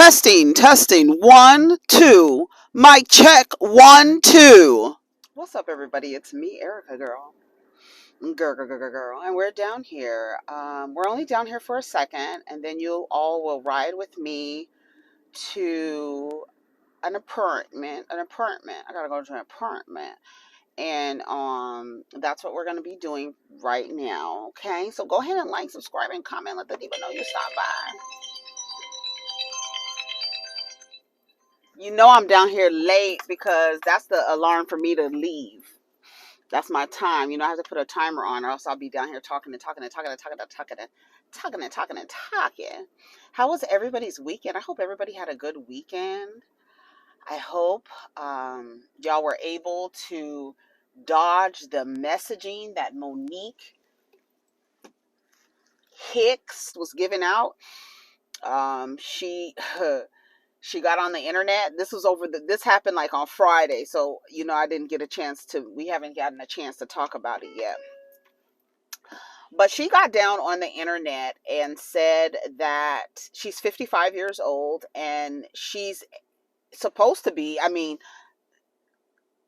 Testing, testing. 1, 2. Mic check. 1, 2. What's up, everybody? It's me, Erica girl. Girl. And we're down here. We're only down here for a second, and then you all will ride with me to an apartment. I gotta go to an apartment. And that's what we're gonna be doing right now. Okay. So go ahead and like, subscribe, and comment. Let the diva know you stop by. You know I'm down here late because that's the alarm for me to leave. That's my time. You know, I have to put a timer on or else I'll be down here talking. How was everybody's weekend? I hope everybody had a good weekend. I hope y'all were able to dodge the messaging that Monique Hicks was giving out. She got on the internet. This happened like on Friday. So, you know, we haven't gotten a chance to talk about it yet. But she got down on the internet and said that she's 55 years old and she's supposed to be,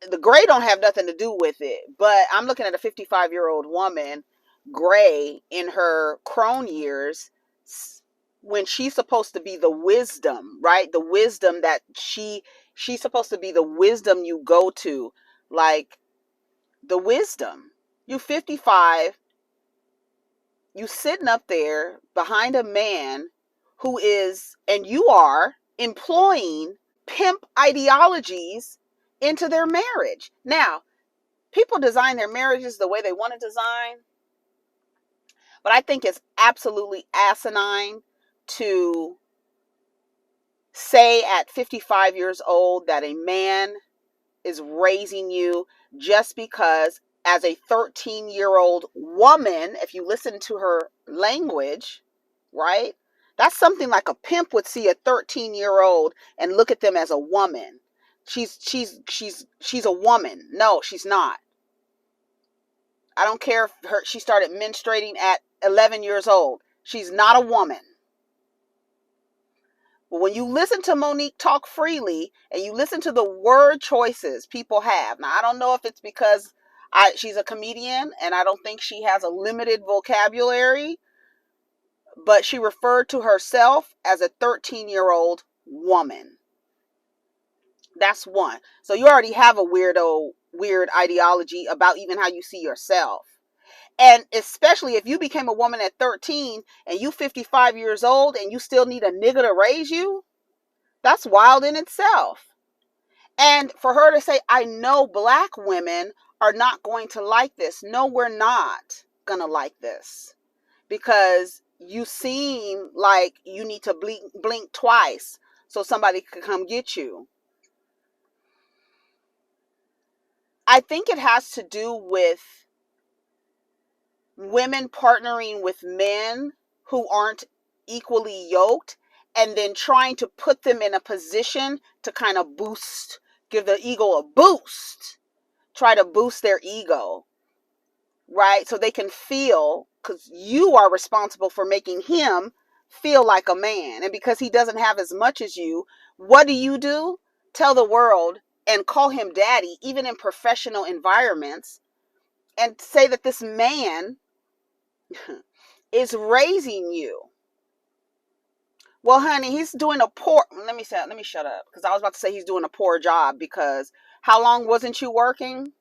the gray don't have nothing to do with it, but I'm looking at a 55-year-old woman, gray in her crone years, when she's supposed to be the wisdom, right? The wisdom that she's supposed to be the wisdom you go to, like the wisdom. You 55, you sitting up there behind a man who is, and you are employing pimp ideologies into their marriage. Now, people design their marriages the way they want to design, but I think it's absolutely asinine to say at 55 years old that a man is raising you just because as a 13-year-old woman, if you listen to her language, right? That's something like a pimp would see a 13-year-old and look at them as a woman. She's a woman. No, she's not. I don't care if she started menstruating at 11 years old. She's not a woman. But when you listen to Monique talk freely and you listen to the word choices people have, now I don't know if it's because she's a comedian and I don't think she has a limited vocabulary, but she referred to herself as a 13-year-old woman. That's one. So you already have a weird ideology about even how you see yourself. And especially if you became a woman at 13 and you 55 years old and you still need a nigga to raise you, that's wild in itself. And for her to say, I know black women are not going to like this. No, we're not going to like this. Because you seem like you need to blink twice so somebody could come get you. I think it has to do with women partnering with men who aren't equally yoked and then trying to put them in a position to kind of give the ego a boost, try to boost their ego, right? So they can feel, because you are responsible for making him feel like a man. And because he doesn't have as much as you, what do? Tell the world and call him daddy, even in professional environments, and say that this man is raising you. Well, honey, he's doing a poor, let me shut up, because I was about to say he's doing a poor job, because how long wasn't you working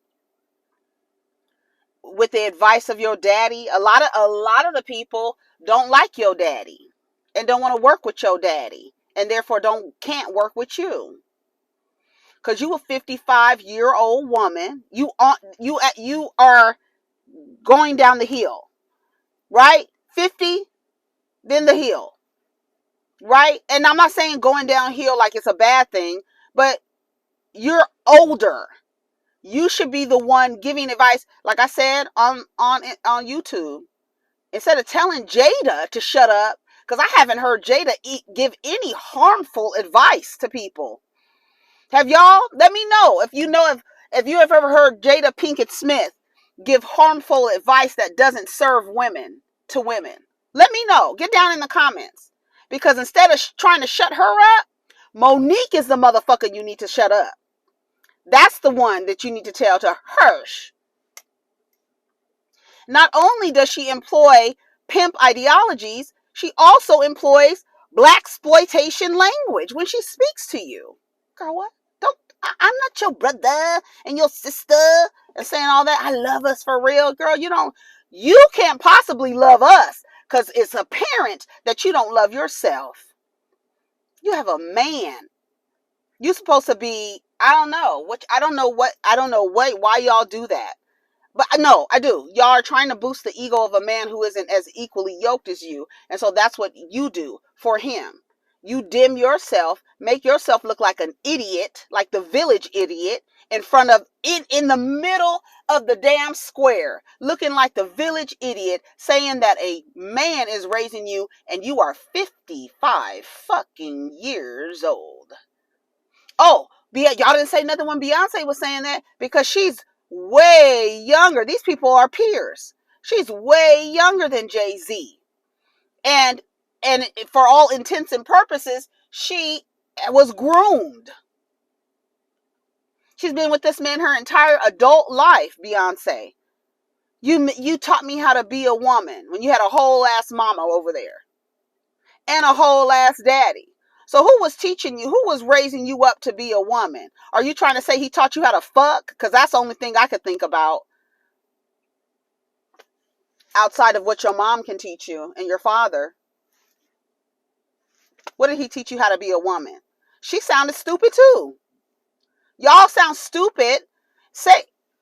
with the advice of your daddy? A lot of the people don't like your daddy and don't want to work with your daddy and therefore can't work with you. Because you a 55-year-old woman, you are going down the hill, right? 50, then the hill, right? And I'm not saying going downhill like it's a bad thing, but you're older. You should be the one giving advice. Like I said on YouTube, instead of telling Jada to shut up, because I haven't heard Jada give any harmful advice to people. Have y'all? Let me know if you have ever heard Jada Pinkett Smith give harmful advice that doesn't serve women to women. Let me know. Get down in the comments. Because instead of trying to shut her up, Monique is the motherfucker you need to shut up. That's the one that you need to tell to Hirsch. Not only does she employ pimp ideologies, she also employs blaxploitation language when she speaks to you. Girl, what? I'm not your brother and your sister and saying all that. I love us for real, girl. You can't possibly love us because it's apparent that you don't love yourself. You have a man. You're supposed to be, I don't know why y'all do that. But no, I do. Y'all are trying to boost the ego of a man who isn't as equally yoked as you. And so that's what you do for him. You dim yourself, make yourself look like an idiot, like the village idiot, in the middle of the damn square, looking like the village idiot, saying that a man is raising you and you are 55 fucking years old. Oh, y'all didn't say nothing when Beyonce was saying that because she's way younger. These people are peers. She's way younger than Jay-Z. And for all intents and purposes, she was groomed. She's been with this man her entire adult life, Beyonce. You taught me how to be a woman when you had a whole ass mama over there. And a whole ass daddy. So who was teaching you? Who was raising you up to be a woman? Are you trying to say he taught you how to fuck? Because that's the only thing I could think about. Outside of what your mom can teach you and your father. What did he teach you how to be a woman? She sounded stupid too. Y'all sound stupid.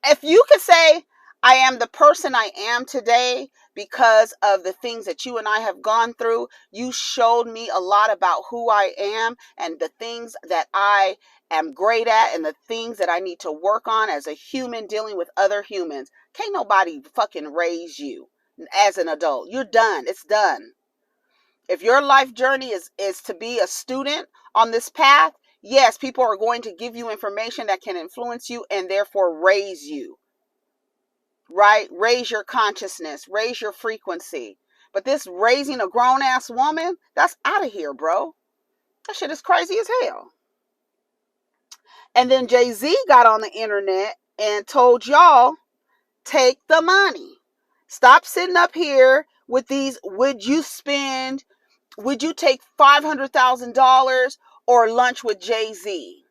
If you could say, I am the person I am today because of the things that you and I have gone through. You showed me a lot about who I am and the things that I am great at and the things that I need to work on as a human dealing with other humans. Can't nobody fucking raise you as an adult. You're done. It's done. If your life journey is to be a student on this path, yes, people are going to give you information that can influence you and therefore raise you. Right? Raise your consciousness, raise your frequency. But this raising a grown-ass woman, that's out of here, bro. That shit is crazy as hell. And then Jay-Z got on the internet and told y'all, take the money. Stop sitting up here with these, would you take $500,000 or lunch with Jay-Z?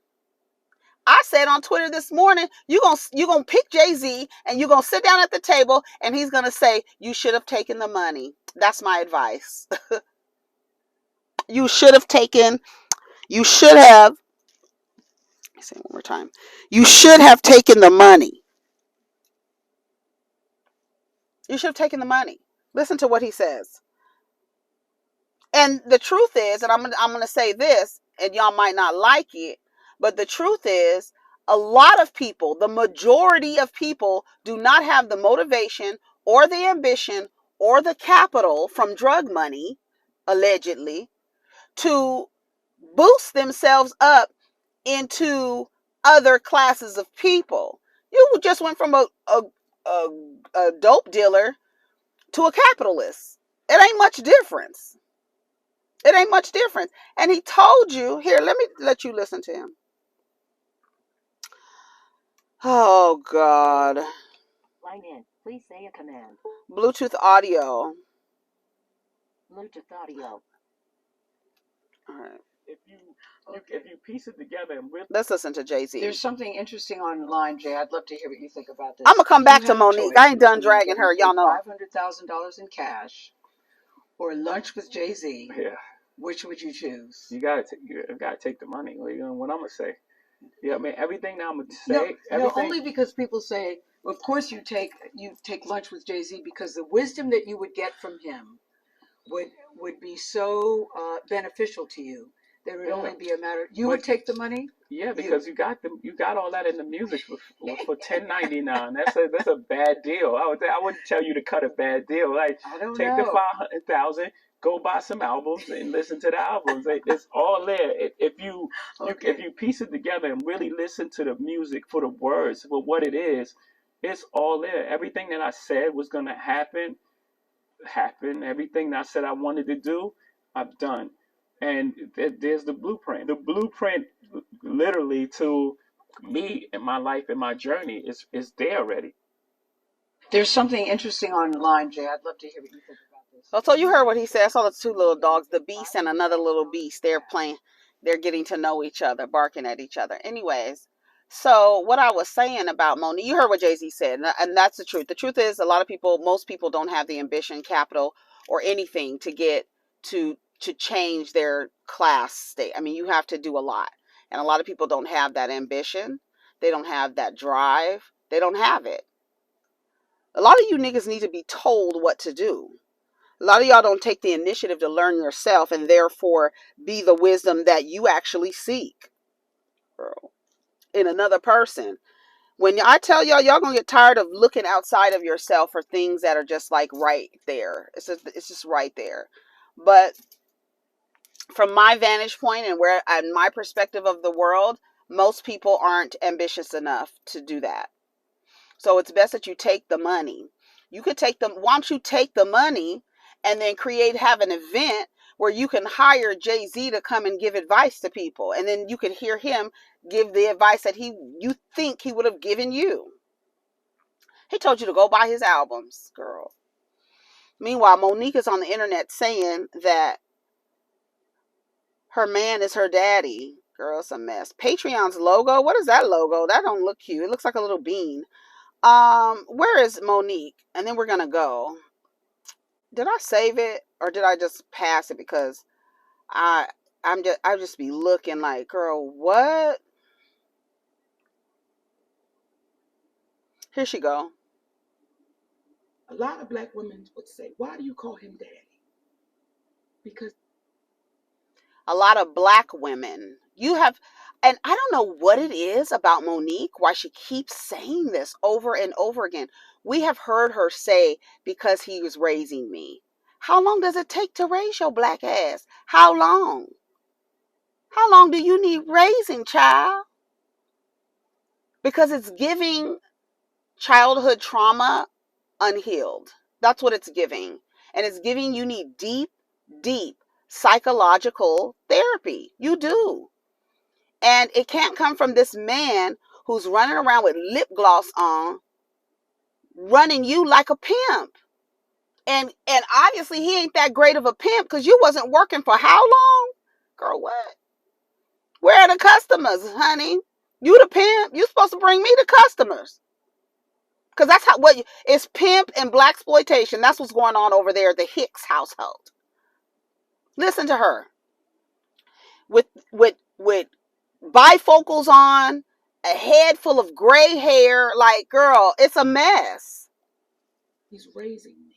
I said on Twitter this morning, you're gonna pick Jay-Z and you're gonna sit down at the table and he's gonna say, you should have taken the money. That's my advice. You should have, let me say it one more time. You should have taken the money. You should have taken the money. Listen to what he says. And the truth is, and I'm gonna say this, and y'all might not like it, but the truth is, a lot of people, the majority of people, do not have the motivation or the ambition or the capital from drug money, allegedly, to boost themselves up into other classes of people. You just went from a dope dealer to a capitalist. It ain't much difference. It ain't much difference. And he told you, here, let me let you listen to him. Oh, God. Line in. Please say a command. Bluetooth audio. Bluetooth audio. All right. If you piece it together and really... Let's listen to Jay-Z. There's something interesting online, Jay. I'd love to hear what you think about this. I'm going to come back to Monique. I ain't done dragging her. Y'all know. $500,000 in cash or lunch with Jay-Z. Yeah. Which would you choose? You gotta take the money. What I'm gonna say? Yeah, I mean everything that I'm gonna say. No, only because people say, well, of course you take lunch with Jay-Z because the wisdom that you would get from him would be so beneficial to you. There would only be a matter. You would take the money. Yeah, because you got all that in the music for $10.99. That's a bad deal. I wouldn't tell you to cut a bad deal. Like take the $500,000. Go buy some albums and listen to the albums. It's all there. If you piece it together and really listen to the music for the words, for what it is, it's all there. Everything that I said was gonna happen. Everything that I said I wanted to do, I've done. And there's the blueprint. The blueprint, literally, to me and my life and my journey is there already. There's something interesting online, Jay. I'd love to hear what you think about this. Oh, so you heard what he said. I saw the two little dogs, the beast and another little beast. They're playing, they're getting to know each other, barking at each other. Anyways, so what I was saying about Monique, you heard what Jay-Z said, and that's the truth. The truth is a lot of people, most people don't have the ambition, capital, or anything to get to change their class state. I mean, you have to do a lot. And a lot of people don't have that ambition. They don't have that drive. They don't have it. A lot of you niggas need to be told what to do. A lot of y'all don't take the initiative to learn yourself and therefore be the wisdom that you actually seek, girl, in another person. When I tell y'all gonna get tired of looking outside of yourself for things that are just like right there. It's just right there. But from my vantage point and where and my perspective of the world, most people aren't ambitious enough to do that. So it's best that you take the money. You could take them. Why don't you take the money and then have an event where you can hire Jay-Z to come and give advice to people, and then you could hear him give the advice that you think he would have given you. He told you to go buy his albums, girl. Meanwhile, Monique is on the internet saying that her man is her daddy. Girl, it's a mess. Patreon's logo. What is that logo? That don't look cute. It looks like a little bean. Where is Monique? And then we're gonna go. Did I save it or did I just pass it because I just be looking like, girl, what? Here she go. A lot of black women would say, why do you call him daddy? Because A lot of black women. And I don't know what it is about Monique, why she keeps saying this over and over again. We have heard her say, because he was raising me. How long does it take to raise your black ass? How long? How long do you need raising, child? Because it's giving childhood trauma unhealed. That's what it's giving. And it's giving you need deep, deep psychological therapy. You do. And it can't come from this man who's running around with lip gloss on, running you like a pimp. And obviously he ain't that great of a pimp because you wasn't working for how long? Girl, what? Where are the customers, honey? You the pimp. You supposed to bring me the customers. Because that's it's pimp and blaxploitation. That's what's going on over there at the Hicks household. Listen to her. With bifocals on, a head full of gray hair. Like, girl, it's a mess. he's raising me.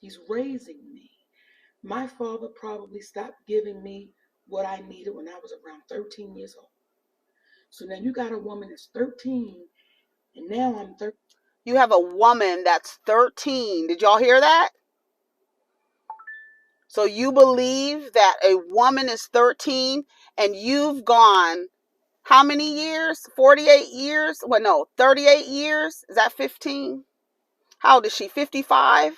He's raising me. My father probably stopped giving me what I needed when I was around 13 years old. So now you got a woman that's 13, and now I'm 13. You have a woman that's 13. Did y'all hear that? So you believe that a woman is 13 and you've gone how many years? 48 years? Well, no, 38 years? Is that 15? How old is she? 55?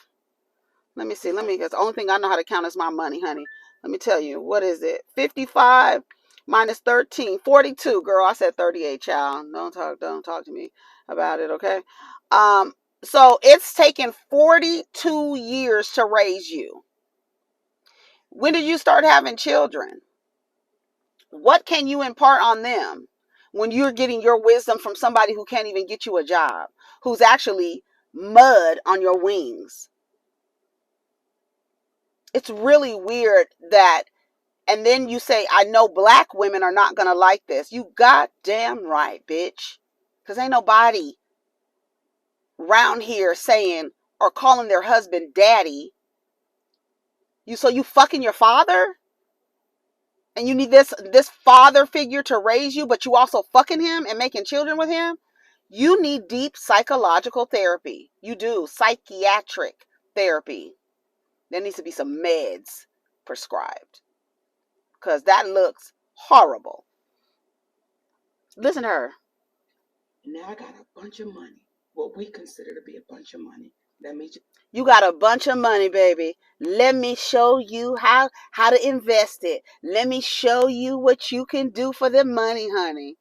Let me see. Because the only thing I know how to count is my money, honey. Let me tell you. What is it? 55 minus 13. 42, girl. I said 38, child. Don't talk to me about it, okay? So it's taken 42 years to raise you. When did you start having children? What can you impart on them when you're getting your wisdom from somebody who can't even get you a job, who's actually mud on your wings? It's really weird that, and then you say, I know black women are not going to like this. You goddamn right, bitch. Because ain't nobody around here saying or calling their husband daddy. So you fucking your father? And you need this father figure to raise you, but you also fucking him and making children with him? You need deep psychological therapy. You do. Psychiatric therapy. There needs to be some meds prescribed. Because that looks horrible. Listen to her. Now I got a bunch of money, what we consider to be a bunch of money. Let me just You got a bunch of money, baby. Let me show you how to invest it. Let me show you what you can do for the money, honey.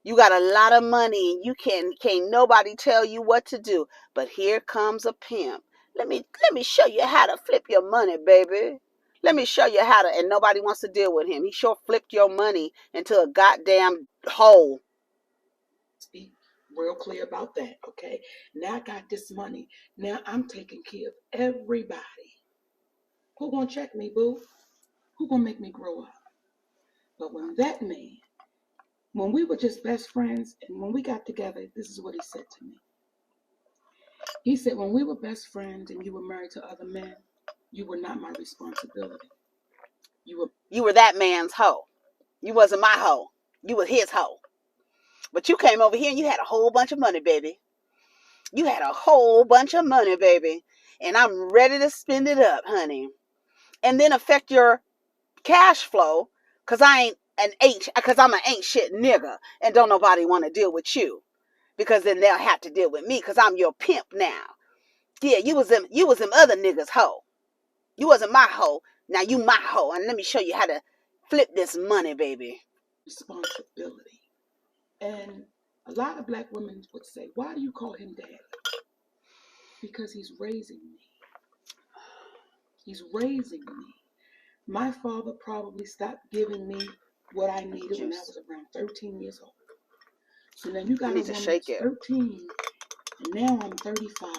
You got a lot of money and you can't nobody tell you what to do. But here comes a pimp. Let me show you how to flip your money, baby. Let me show you how to, and nobody wants to deal with him. He sure flipped your money into a goddamn hole. speak real clear about that, okay? Now I got this money. Now I'm taking care of everybody. Who gonna check me, boo? Who gonna make me grow up? But when we were just best friends and when we got together, this is what he said to me. He said, when we were best friends and you were married to other men, you were not my responsibility. You were that man's hoe. You wasn't my hoe. You was his hoe. But you came over here and you had a whole bunch of money, baby. You had a whole bunch of money, baby. And I'm ready to spend it up, honey. And then affect your cash flow, because I'm an ain't shit nigga. And don't nobody want to deal with you. Because then they'll have to deal with me because I'm your pimp now. Yeah, you was them other niggas hoe. You wasn't my hoe. Now you my hoe. And let me show you how to flip this money, baby. responsibility. And a lot of black women would say, why do you call him daddy? Because he's raising me. He's raising me. My father probably stopped giving me what I needed when I was around 13 years old. So then you got a woman that's 13, and now I'm 35.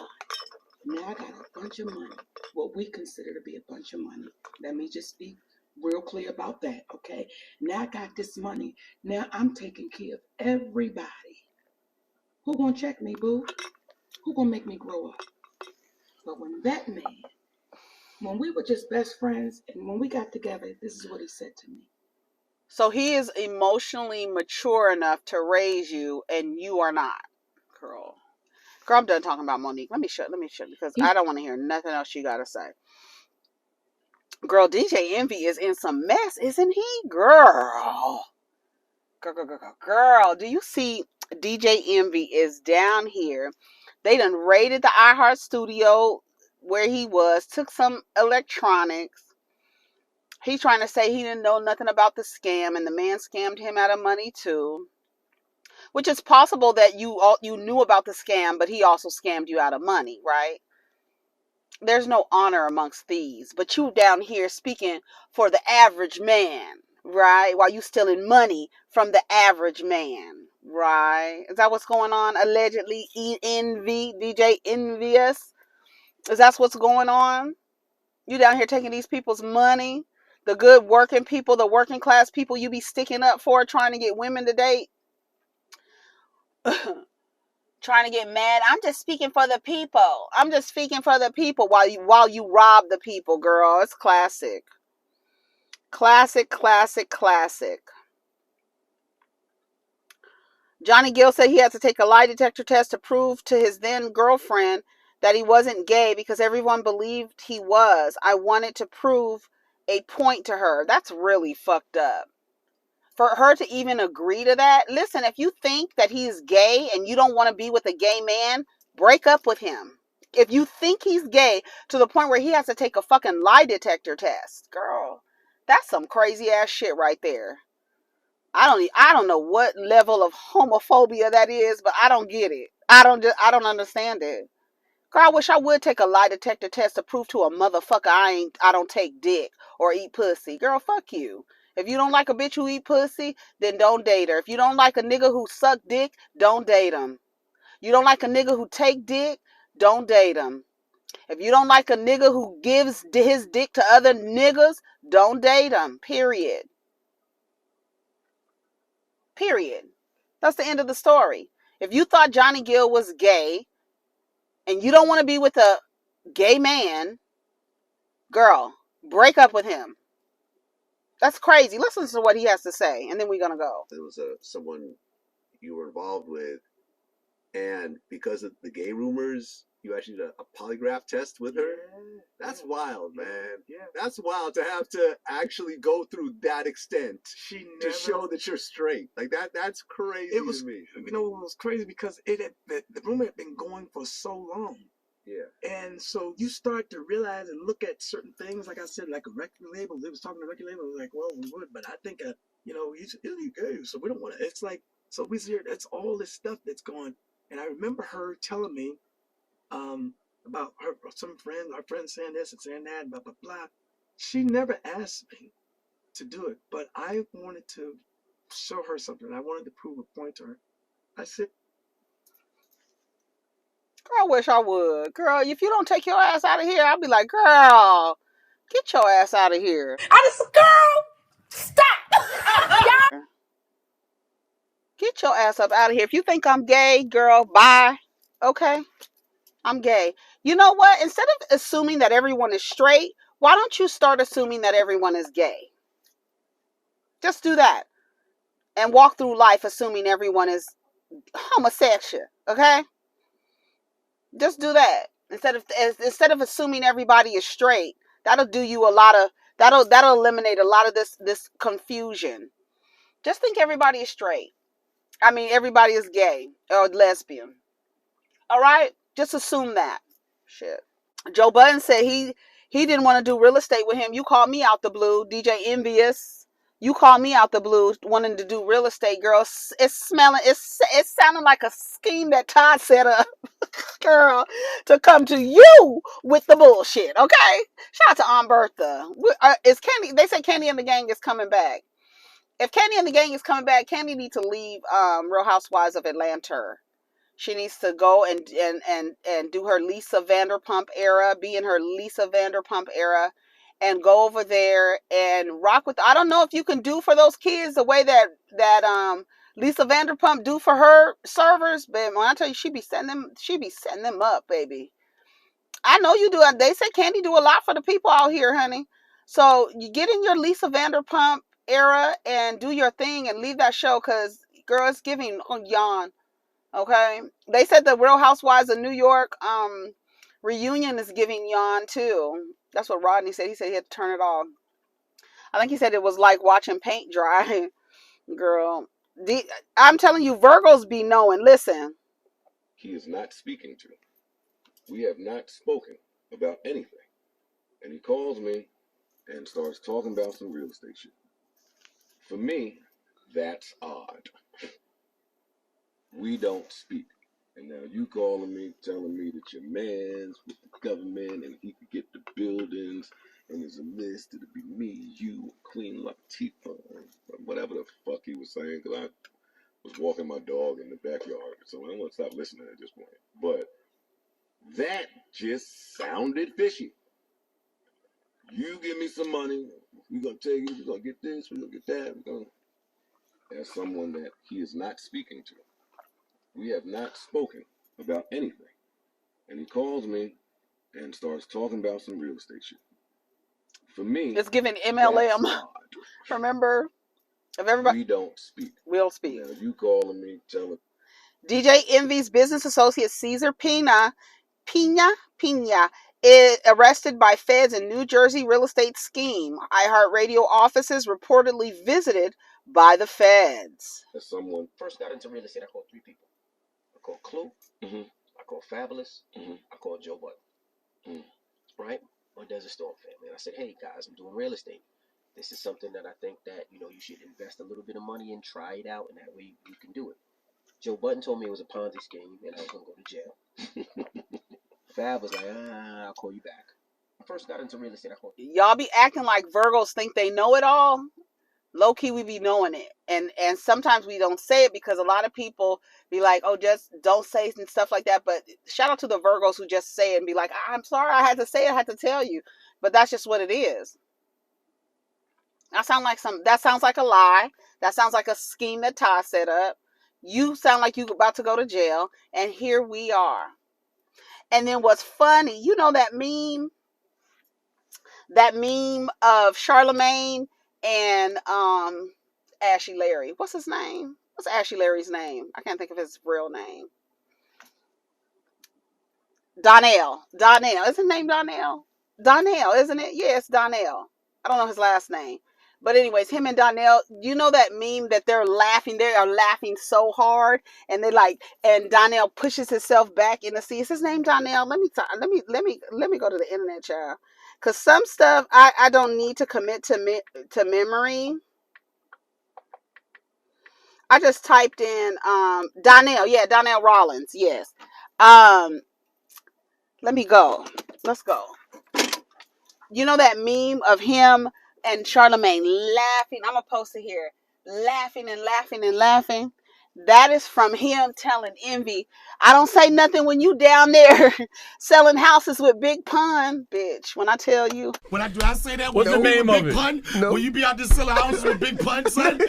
Now I got a bunch of money, what we consider to be a bunch of money. Let me just be real clear about that, okay? Now I got this money. Now I'm taking care of everybody. Who gonna check me, boo? Who gonna make me grow up? But when we were just best friends and when we got together, this is what he said to me. So he is emotionally mature enough to raise you, and you are not, girl. Girl, I'm done talking about Monique. Let me shut because I don't want to hear nothing else you gotta say. Girl, DJ Envy is in some mess, isn't he? Girl, do you see DJ Envy is down here? They done raided the iHeart studio where he was, took some electronics. He's trying to say he didn't know nothing about the scam, and the man scammed him out of money too. Which is possible that you knew about the scam, but he also scammed you out of money, right? There's no honor amongst thieves. But you down here speaking for the average man, right? While you stealing money from the average man, right? Is that what's going on? Allegedly, Envy, DJ Envious. Is that what's going on? You down here taking these people's money, the good working people, the working class people you be sticking up for, trying to get women to date. Trying to get mad. I'm just speaking for the people. I'm just speaking for the people while you rob the people, girl. It's classic. Classic. Johnny Gill said he had to take a lie detector test to prove to his then girlfriend that he wasn't gay because everyone believed he was. I wanted to prove a point to her. That's really fucked up. For her to even agree to that, listen, if you think that he's gay and you don't want to be with a gay man, break up with him. If you think he's gay to the point where he has to take a fucking lie detector test, girl, that's some crazy ass shit right there. I don't know what level of homophobia that is, but I don't get it. I don't understand it. Girl, I wish I would take a lie detector test to prove to a motherfucker I don't take dick or eat pussy. Girl, fuck you. If you don't like a bitch who eat pussy, then don't date her. If you don't like a nigga who suck dick, don't date him. You don't like a nigga who take dick, don't date him. If you don't like a nigga who gives his dick to other niggas, don't date him. Period. That's the end of the story. If you thought Johnny Gill was gay and you don't want to be with a gay man, girl, break up with him. That's crazy. Listen to what he has to say, and then we're gonna go. There was someone you were involved with, and because of the gay rumors, you actually did a polygraph test with her. That's wild, man. Yeah, that's wild to have to actually go through that extent to show that you're straight. Like that. That's crazy. It was, to me. you know, it was crazy because the rumor had been going for so long. Yeah. And so you start to realize and look at certain things, like I said, like a record label. They was talking to a record label, like, well, we would, but I think, he's gay, so we don't want to. It's like, so we hear that's all this stuff that's going. And I remember her telling me, about our friends saying this and saying that, blah blah blah. She never asked me to do it, but I wanted to show her something. I wanted to prove a point to her. I said, Girl, I wish I would. Girl, if you don't take your ass out of here, I'll be like, girl, get your ass out of here. I just, girl, stop. Get your ass up out of here. If you think I'm gay, girl, bye. Okay? I'm gay. You know what? Instead of assuming that everyone is straight, why don't you start assuming that everyone is gay? Just do that. And walk through life assuming everyone is homosexual. Okay? Just do that. Instead of assuming everybody is straight, that'll do you a lot of that'll eliminate a lot of this confusion. Just think everybody is straight. I mean, everybody is gay or lesbian. All right? Just assume that. Shit. Joe Budden said he didn't want to do real estate with him. You called me out the blue, DJ Envious. You called me out the blue wanting to do real estate, girl. It's sounding like a scheme that Todd set up, girl, to come to you with the bullshit. Okay, shout out to Aunt Bertha. Is Candy? They say Candy and the Gang is coming back. If Candy and the Gang is coming back, Candy needs to leave Real Housewives of Atlanta. She needs to go and do her Lisa Vanderpump era, be in her Lisa Vanderpump era, and go over there and rock with. I don't know if you can do for those kids the way that Lisa Vanderpump do for her servers, but when I tell you, she be setting them up, baby. I know you do. They say Candy do a lot for the people out here, honey. So you get in your Lisa Vanderpump era and do your thing and leave that show, cause girl, it's giving yawn. Okay. They said the Real Housewives of New York reunion is giving yawn too. That's what Rodney said. He said he had to turn it off. I think he said it was like watching paint dry. Girl. I'm telling you, Virgos be knowing. Listen. He is not speaking to. We have not spoken about anything. And he calls me and starts talking about some real estate shit. For me, that's odd. We don't speak. And now you calling me, telling me that your man's with the government and he could get the buildings and there's a list, it'll be me, you, Queen Latifah, whatever the fuck he was saying, because I was walking my dog in the backyard, so I don't want to stop listening at this point. But that just sounded fishy. You give me some money, we're going to take it, we're going to get this, we're going to get that, we're going to... As someone that he is not speaking to. We have not spoken about anything. And he calls me and starts talking about some real estate shit. For me, it's giving MLM. Remember? If everybody, we don't speak. We'll speak. Now you calling me, telling... DJ Envy's business associate Cesar Pina is arrested by feds in New Jersey real estate scheme. iHeartRadio offices reportedly visited by the feds. As someone first got into real estate, I called 3 people. I called Clue, I called Fabulous, I called Joe Budden, right? On Desert Storm family. And I said, hey guys, I'm doing real estate. This is something that I think that, you should invest a little bit of money in, try it out, and that way you can do it. Joe Budden told me it was a Ponzi scheme and I was going to go to jail. Fab was like, I'll call you back. I first got into real estate, I called... Y'all be acting like Virgos think they know it all. Low key, we be knowing it, and sometimes we don't say it because a lot of people be like, "Oh, just don't say it," and stuff like that. But shout out to the Virgos who just say it and be like, "I'm sorry, I had to say it, I had to tell you," but that's just what it is. That sounds like a lie. That sounds like a scheme that Todd set up. You sound like you about to go to jail, and here we are. And then what's funny, that meme of Charlemagne and Ashley Larry. What's his name? What's Ashley Larry's name? I can't think of his real name. Donnell. Is his name Donnell? Donnell, isn't it? Yes, Donnell. I don't know his last name. But anyways, him and Donnell, you know that meme that they're laughing. They are laughing so hard, and they like, and Donnell pushes himself back in the seat. Is his name Donnell? Let me go to the internet, child, because some stuff I don't need to commit to memory. I just typed in Donnell, yeah, Donnell Rollins, yes. Um, let me go. Let's go. You know that meme of him and Charlemagne laughing? I'm gonna post it here, laughing and laughing and laughing. That is from him telling Envy, I don't say nothing when you down there selling houses with Big Pun, bitch. When I tell you, When I say that, What's the name with of Big it? Pun, will you be out there selling houses with Big Pun, son?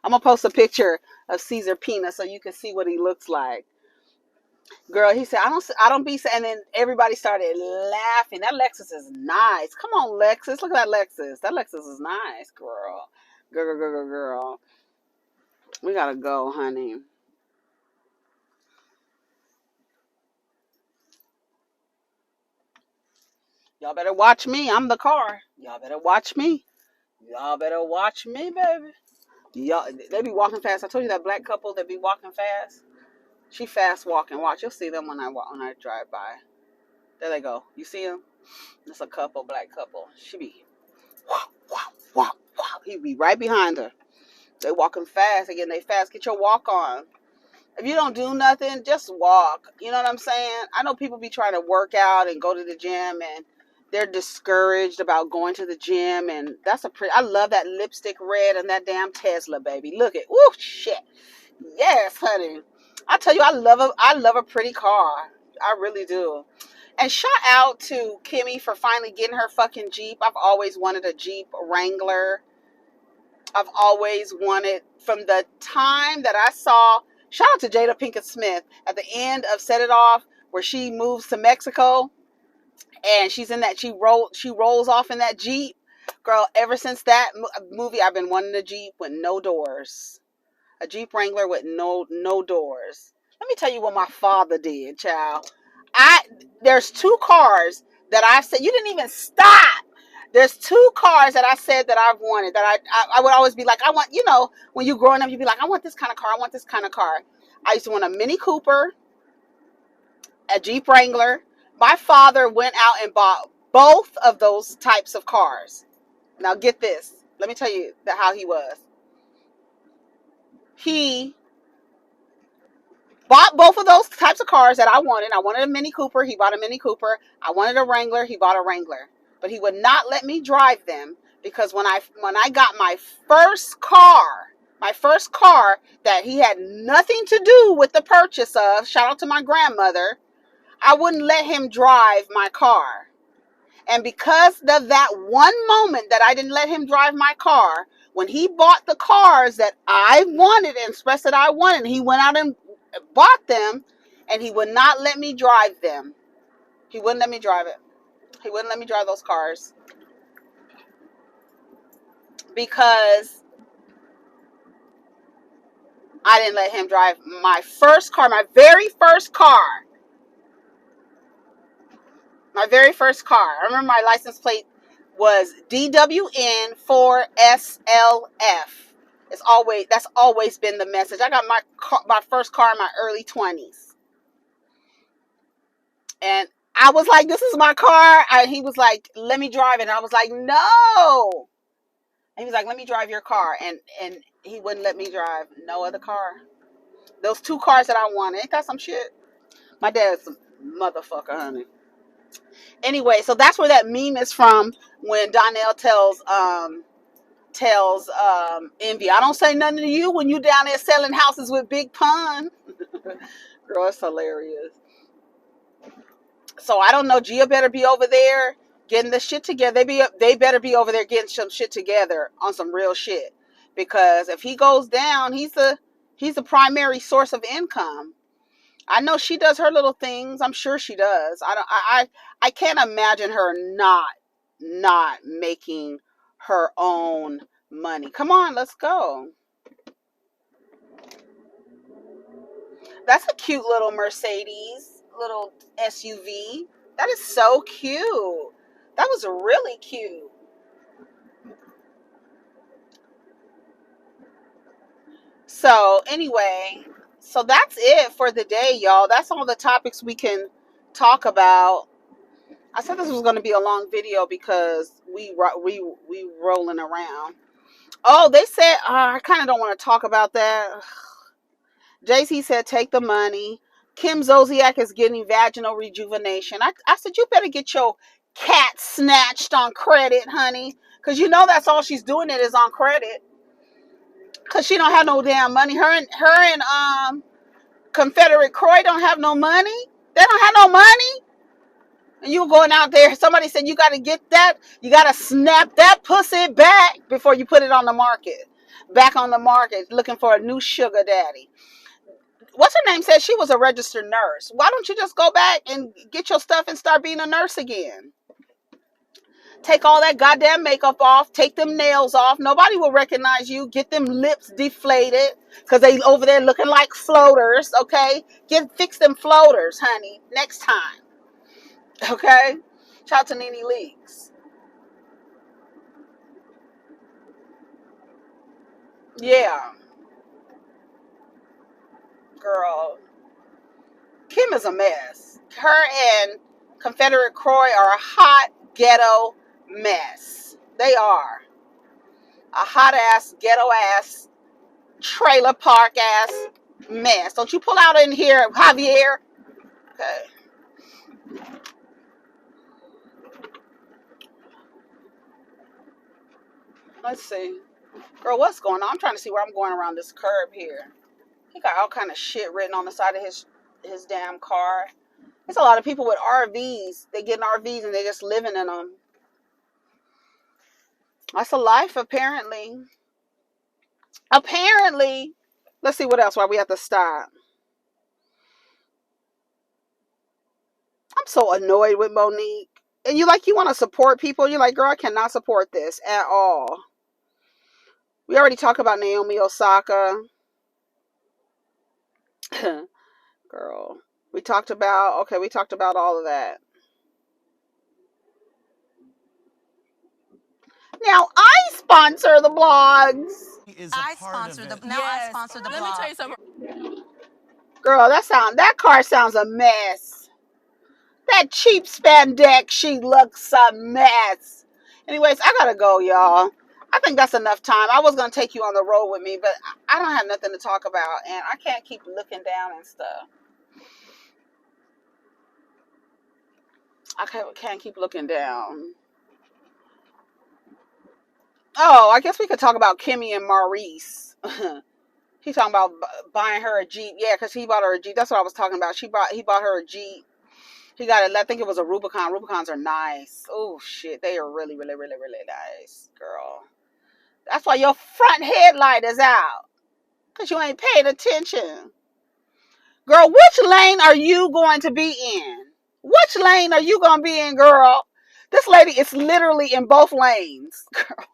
I'm gonna post a picture of Caesar Pina so you can see what he looks like. Girl, he said, I don't be saying, and then everybody started laughing. That Lexus is nice. Come on, Lexus. Look at that Lexus. That Lexus is nice, girl. Girl. We gotta go, honey. Y'all better watch me. I'm the car. Y'all better watch me. Y'all better watch me, baby. Y'all, they be walking fast. I told you that black couple that be walking fast. She fast walking. Watch, you'll see them when I drive by. There they go. You see them? It's a couple, black couple. She be wow. He be right behind her. They walking fast. Again, they fast. Get your walk on. If you don't do nothing, just walk. You know what I'm saying? I know people be trying to work out and go to the gym and they're discouraged about going to the gym, and that's a pretty. I love that lipstick red and that damn Tesla, baby. Look at, woo, shit. Yes, honey. I tell you, I love a pretty car. I really do. And shout out to Kimmy for finally getting her fucking Jeep. I've always wanted a Jeep Wrangler. I've always wanted, from the time that I saw, shout out to Jada Pinkett Smith at the end of Set It Off, where she moves to Mexico and she's in that, she rolls off in that Jeep. Girl, ever since that movie, I've been wanting a Jeep with no doors. A Jeep Wrangler with no doors. Let me tell you what my father did, child. There's two cars that I said, you didn't even stop. There's two cars that I said that I've wanted, that I would always be like, I want, when you growing up, you'd be like, I want this kind of car. I want this kind of car. I used to want a Mini Cooper, a Jeep Wrangler. My father went out and bought both of those types of cars. Now get this. Let me tell you how he was. He bought both of those types of cars that I wanted. I wanted a Mini Cooper. He bought a Mini Cooper. I wanted a Wrangler. He bought a Wrangler. But he would not let me drive them, because when I got my first car that he had nothing to do with the purchase of, shout out to my grandmother, I wouldn't let him drive my car. And because of that one moment that I didn't let him drive my car, when he bought the cars that I wanted and expressed that I wanted, he went out and bought them, and he would not let me drive them. He wouldn't let me drive it. He wouldn't let me drive those cars because I didn't let him drive my first car, my very first car. My very first car. I remember my license plate was DWN4SLF. That's always been the message. I got my first car in my early 20s. And I was like, this is my car. He was like, let me drive it. And I was like, no. And he was like, let me drive your car. And he wouldn't let me drive no other car. Those two cars that I wanted. Ain't that some shit? My dad's a motherfucker, honey. Anyway, so that's where that meme is from, when Donnell tells Envy, I don't say nothing to you when you down there selling houses with Big Pun. Girl, it's hilarious. So I don't know. Gia better be over there getting the shit together. They better be over there getting some shit together on some real shit. Because if he goes down, he's the primary source of income. I know she does her little things. I'm sure she does. I can't imagine her not making her own money. Come on, let's go. That's a cute little Mercedes, little SUV. That is so cute. That was really cute. So anyway, so that's it for the day, y'all. That's all the topics we can talk about. I said this was going to be a long video because we rolling around. Oh, they said I kind of don't want to talk about that. JC said take the money. Kim Zolciak is getting vaginal rejuvenation. I said you better get your cat snatched on credit, honey, because you know that's all she's doing it is on credit. Cause she don't have no damn money. Her and Confederate Croy don't have no money. They don't have no money. And you going out there, somebody said you got to get that. You got to snap that pussy back before you put it on the market. Back on the market, looking for a new sugar daddy. What's her name said she was a registered nurse. Why don't you just go back and get your stuff and start being a nurse again? Take all that goddamn makeup off. Take them nails off. Nobody will recognize you. Get them lips deflated because they over there looking like floaters, okay? Fix them floaters, honey, next time, okay? Shout out to Nene Leaks. Yeah, girl. Kim is a mess. Her and Confederate Croy are a hot ghetto mess. They are. A hot ass, ghetto ass, trailer park ass mess. Don't you pull out in here, Javier. Okay. Let's see. Girl, what's going on? I'm trying to see where I'm going around this curb here. He got all kind of shit written on the side of his damn car. There's a lot of people with RVs. They get in RVs and they just living in them. That's a life, apparently. Apparently. Let's see what else while we have to stop. I'm so annoyed with Monique. And you want to support people. You're like, girl, I cannot support this at all. We already talked about Naomi Osaka. Girl. We talked about all of that. Now I sponsor the blogs. I sponsor the Let me tell you something. Girl, that car sounds a mess. That cheap spandex sheet looks a mess. Anyways, I gotta go, y'all. I think that's enough time. I was gonna take you on the road with me, but I don't have nothing to talk about, and I can't keep looking down and stuff. I can't keep looking down. Oh, I guess we could talk about Kimmy and Maurice. He's talking about buying her a Jeep. Yeah, because he bought her a Jeep. That's what I was talking about. He bought her a Jeep. He got it. I think it was a Rubicon. Rubicons are nice. Oh, shit. They are really, really, really, really nice, girl. That's why your front headlight is out. Because you ain't paid attention. Girl, which lane are you going to be in? Which lane are you going to be in, girl? This lady is literally in both lanes. Girl.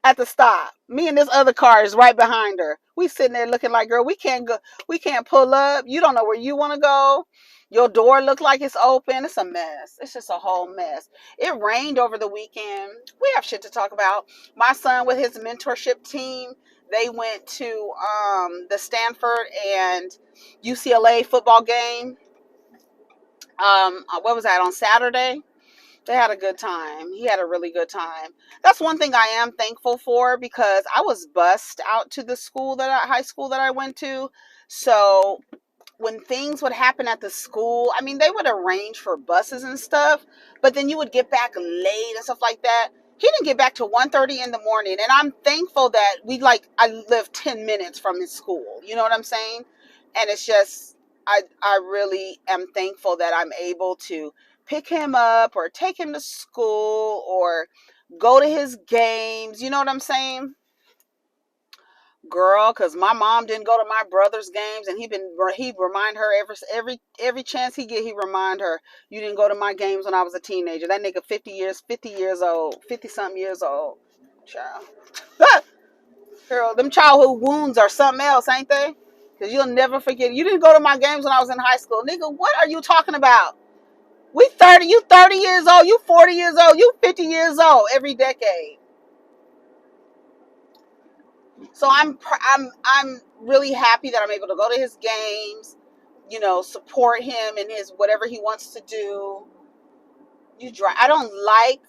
At the stop. Me and this other car is right behind her. We sitting there looking like, girl, we can't go. We can't pull up. You don't know where you want to go. Your door looks like it's open. It's a mess. It's just a whole mess. It rained over the weekend. We have shit to talk about. My son with his mentorship team, they went to the Stanford and UCLA football game. What was that, on Saturday? They had a good time. He had a really good time. That's one thing I am thankful for, because I was bused out to the high school that I went to. So when things would happen at the school, I mean, they would arrange for buses and stuff, but then you would get back late and stuff like that. He didn't get back to 1:30 in the morning, and I'm thankful that I live 10 minutes from his school. You know what I'm saying? And it's just, I really am thankful that I'm able to pick him up or take him to school or go to his games. You know what I'm saying? Girl, because my mom didn't go to my brother's games, and he remind her every chance he get, he remind her, you didn't go to my games when I was a teenager. That nigga 50 years old, 50 something years old. Child. Girl, them childhood wounds are something else, ain't they? Because you'll never forget. You didn't go to my games when I was in high school. Nigga, what are you talking about? We 30, you 30 years old, you 40 years old, you 50 years old every decade. So I'm really happy that I'm able to go to his games, you know, support him in his whatever he wants to do. You drive. I don't like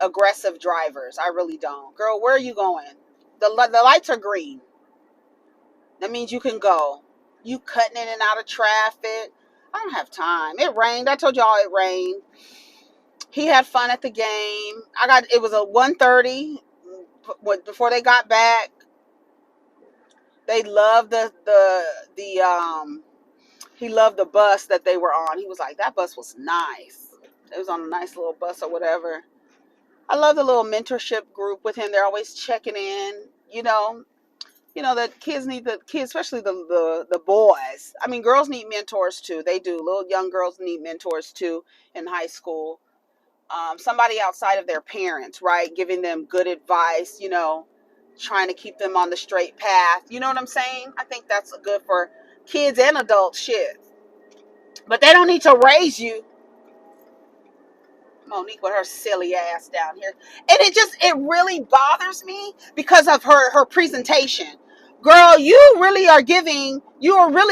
aggressive drivers. I really don't. Girl, where are you going? The lights are green. That means you can go. You cutting in and out of traffic. I don't have time. It rained. I told y'all it rained. He had fun at the game. It was a 1:30 before they got back. They loved he loved the bus that they were on. He was like, that bus was nice. It was on a nice little bus or whatever. I love the little mentorship group with him. They're always checking in, that kids, especially the boys. I mean, girls need mentors too. They do. Little young girls need mentors too in high school. Somebody outside of their parents, right? Giving them good advice, trying to keep them on the straight path. You know what I'm saying? I think that's good for kids and adults, shit. But they don't need to raise you. Monique with her silly ass down here. And it really bothers me because of her presentation. Girl, you are really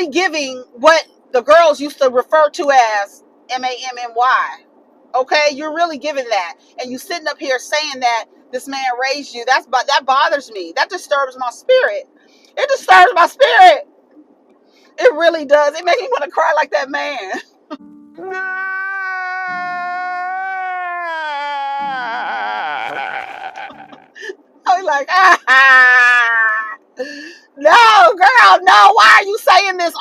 giving what the girls used to refer to as MAMMY. Okay? You're really giving that. And you sitting up here saying that this man raised you. That bothers me. That disturbs my spirit. It disturbs my spirit. It really does. It makes me want to cry like that man. I was like, no, girl, no. Why are you saying this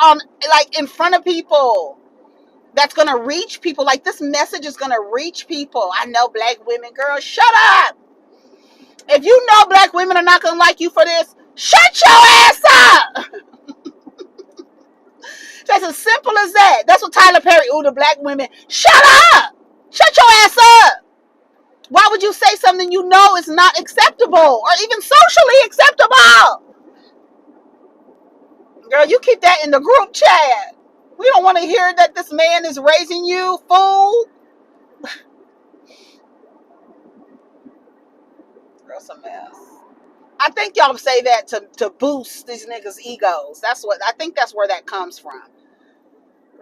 in front of people? That's gonna reach people. Like, this message is gonna reach people. I know black women, girl, shut up. If you know black women are not gonna like you for this, shut your ass up. That's as simple as that. That's what Tyler Perry, the black women, shut up. Shut your ass up. Why would you say something you know is not acceptable or even socially acceptable? Girl, you keep that in the group chat. We don't want to hear that this man is raising you, fool. Girl, it's a mess. I think y'all say that to boost these niggas' egos. I think that's where that comes from.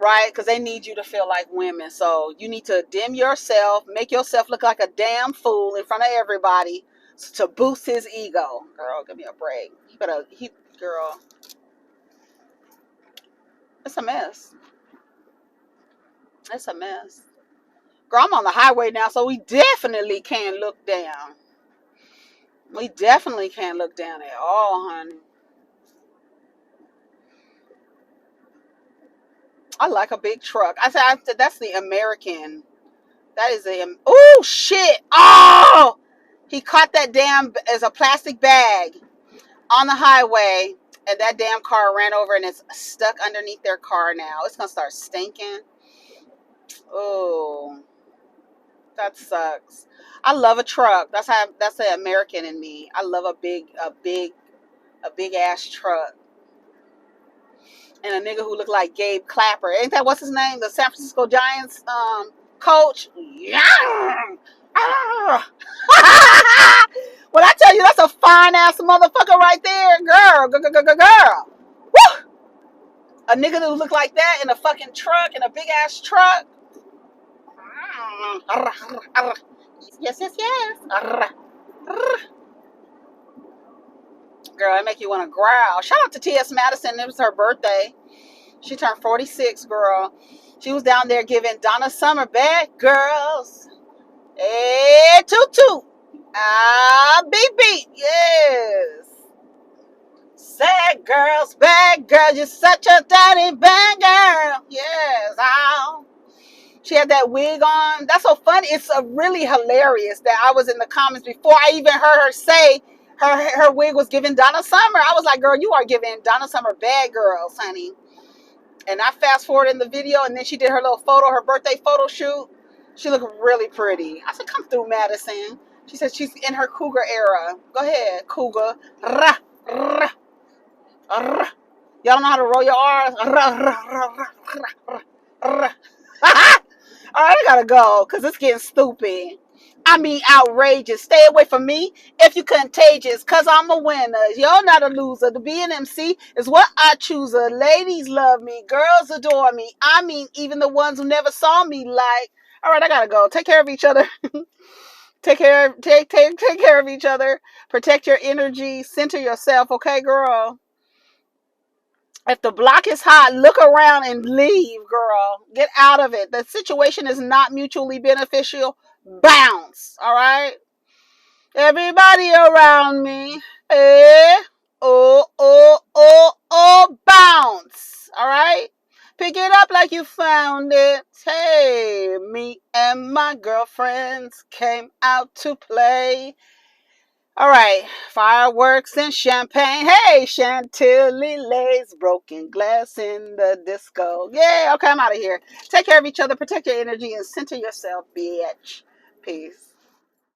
Right? Because they need you to feel like women. So you need to dim yourself, make yourself look like a damn fool in front of everybody to boost his ego. Girl, give me a break. Girl. It's a mess. It's a mess. Girl, I'm on the highway now, so we definitely can't look down. We definitely can't look down at all, honey. I like a big truck. I said that's the American. That is oh shit! Oh, he caught that damn as a plastic bag on the highway, and that damn car ran over and it's stuck underneath their car now. It's gonna start stinking. Oh, that sucks. I love a truck. That's the American in me. I love a big ass truck. And a nigga who looked like Gabe Clapper. Ain't that what's his name? The San Francisco Giants coach. Yeah. When I tell you that's a fine ass motherfucker right there, girl. Woo! A nigga who looked like that in a fucking truck, in a big ass truck. Yes. Girl, it make you want to growl. Shout out to T.S. Madison. It was her birthday. She turned 46, girl. She was down there giving Donna Summer bad girls. Hey, toot toot. Beep. Yes. Sad girls, bad girls. You're such a daddy bad girl. Yes. Ow. She had that wig on. That's so funny. It's really hilarious that I was in the comments before I even heard her say her wig was giving Donna Summer. I was like, girl, you are giving Donna Summer bad girls, honey. And I fast forward in the video, and then she did her little her birthday photo shoot. She looked really pretty. I said, come through, Madison. She said she's in her cougar era. Go ahead, cougar. Rah, rah, rah. Y'all don't know how to roll your R's? Rah, rah, rah, rah, rah, rah. All right, I gotta go because it's getting stupid. I mean, outrageous. Stay away from me if you're contagious, because I'm a winner. You're not a loser. To be an MC is what I choose. Ladies love me. Girls adore me. I mean, even the ones who never saw me like. All right, I gotta go. Take care of each other. Take care of each other. Protect your energy. Center yourself, okay, girl? If the block is hot, look around and leave, girl. Get out of it. The situation is not mutually beneficial. Bounce. All right? Everybody around me. Eh? Oh, bounce. All right? Pick it up like you found it. Hey, me and my girlfriends came out to play. All right, fireworks and champagne. Hey, Chantilly lays, broken glass in the disco. Yeah, okay, I'm out of here. Take care of each other, protect your energy, and center yourself, bitch. Peace.